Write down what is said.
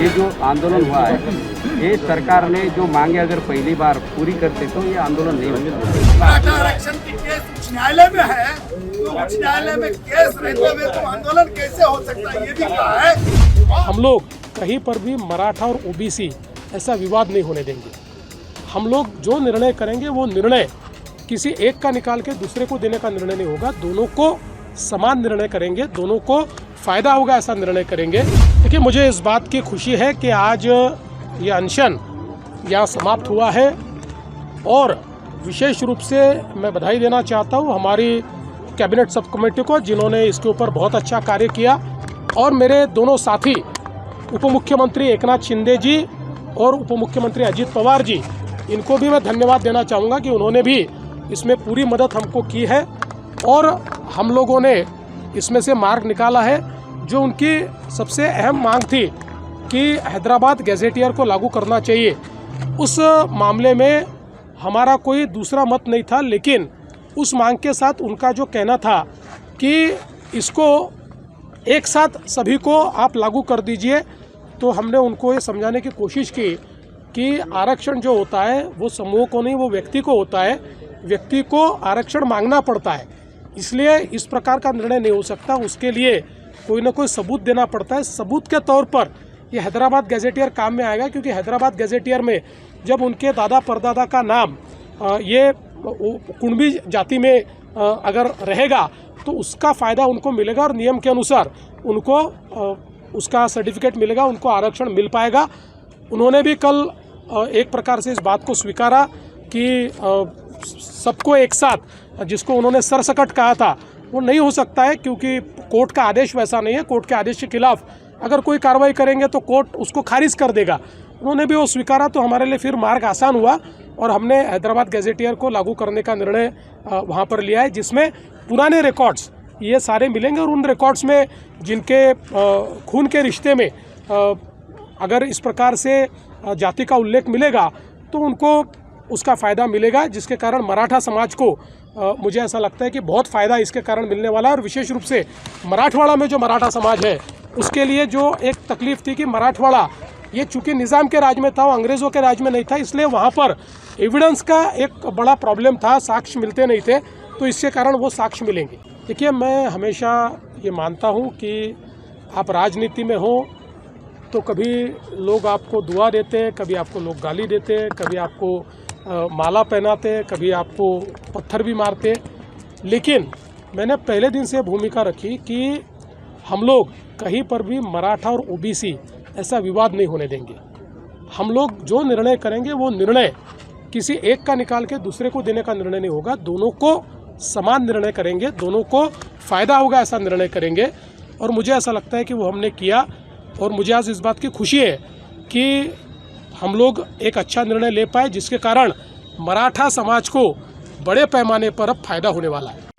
ये जो आंदोलन हुआ है, ये सरकार ने जो मांगे अगर पहली बार पूरी करते तो ये आंदोलन नहीं होता। मराठा आरक्षण की केस उच्च न्यायालय में है, तो उच्च न्यायालय में केस रहते हुए तो आंदोलन कैसे हो सकता है, ये भी कहा है। हम लोग कहीं पर भी मराठा और ओबीसी ऐसा विवाद नहीं होने देंगे। हम लोग जो निर्णय करेंगे वो निर्णय किसी एक का निकाल के दूसरे को देने का निर्णय नहीं होगा। दोनों को समान निर्णय करेंगे, दोनों को फायदा होगा ऐसा निर्णय करेंगे। देखिए, मुझे इस बात की खुशी है कि आज ये अनशन यहाँ समाप्त हुआ है और विशेष रूप से मैं बधाई देना चाहता हूँ हमारी कैबिनेट सब कमेटी को, जिन्होंने इसके ऊपर बहुत अच्छा कार्य किया, और मेरे दोनों साथी उप मुख्यमंत्री एकनाथ शिंदे जी और उप मुख्यमंत्री अजित पवार जी, इनको भी मैं धन्यवाद देना चाहूँगा कि उन्होंने भी इसमें पूरी मदद हमको की है और हम लोगों ने इसमें से मार्ग निकाला है। जो उनकी सबसे अहम मांग थी कि हैदराबाद गैजेटियर को लागू करना चाहिए, उस मामले में हमारा कोई दूसरा मत नहीं था, लेकिन उस मांग के साथ उनका जो कहना था कि इसको एक साथ सभी को आप लागू कर दीजिए, तो हमने उनको ये समझाने की कोशिश की कि आरक्षण जो होता है वो समूह को नहीं, वो व्यक्ति को होता है। व्यक्ति को आरक्षण मांगना पड़ता है, इसलिए इस प्रकार का निर्णय नहीं हो सकता। उसके लिए कोई ना कोई सबूत देना पड़ता है। सबूत के तौर पर ये हैदराबाद गैजेटियर काम में आएगा, क्योंकि हैदराबाद गैजेटियर में जब उनके दादा परदादा का नाम ये कुणबी जाति में अगर रहेगा तो उसका फ़ायदा उनको मिलेगा और नियम के अनुसार उनको उसका सर्टिफिकेट मिलेगा, उनको आरक्षण मिल पाएगा। उन्होंने भी कल एक प्रकार से इस बात को स्वीकारा कि सबको एक साथ, जिसको उन्होंने सरसकट कहा था, वो नहीं हो सकता है, क्योंकि कोर्ट का आदेश वैसा नहीं है। कोर्ट के आदेश के खिलाफ अगर कोई कार्रवाई करेंगे तो कोर्ट उसको खारिज कर देगा। उन्होंने भी वो स्वीकारा, तो हमारे लिए फिर मार्ग आसान हुआ और हमने हैदराबाद गैजेटियर को लागू करने का निर्णय वहाँ पर लिया है, जिसमें पुराने रिकॉर्ड्स ये सारे मिलेंगे और उन रिकॉर्ड्स में जिनके खून के रिश्ते में अगर इस प्रकार से जाति का उल्लेख मिलेगा तो उनको उसका फ़ायदा मिलेगा, जिसके कारण मराठा समाज को मुझे ऐसा लगता है कि बहुत फ़ायदा इसके कारण मिलने वाला है। और विशेष रूप से मराठवाड़ा में जो मराठा समाज है उसके लिए जो एक तकलीफ़ थी कि मराठवाड़ा ये चूँकि निज़ाम के राज में था, वो अंग्रेज़ों के राज में नहीं था, इसलिए वहाँ पर एविडेंस का एक बड़ा प्रॉब्लम था, साक्ष्य मिलते नहीं थे, तो इसके कारण वो साक्ष्य मिलेंगे। देखिए, मैं हमेशा ये मानता हूँ कि आप राजनीति में हो तो कभी लोग आपको दुआ देते हैं, कभी आपको लोग गाली देते हैं, कभी आपको माला पहनाते हैं, कभी आपको पत्थर भी मारते, लेकिन मैंने पहले दिन से भूमिका रखी कि हम लोग कहीं पर भी मराठा और ओबीसी ऐसा विवाद नहीं होने देंगे। हम लोग जो निर्णय करेंगे वो निर्णय किसी एक का निकाल के दूसरे को देने का निर्णय नहीं होगा। दोनों को समान निर्णय करेंगे, दोनों को फ़ायदा होगा ऐसा निर्णय करेंगे, और मुझे ऐसा लगता है कि वो हमने किया। और मुझे आज इस बात की खुशी है कि हम लोग एक अच्छा निर्णय ले पाए, जिसके कारण मराठा समाज को बड़े पैमाने पर अब फायदा होने वाला है।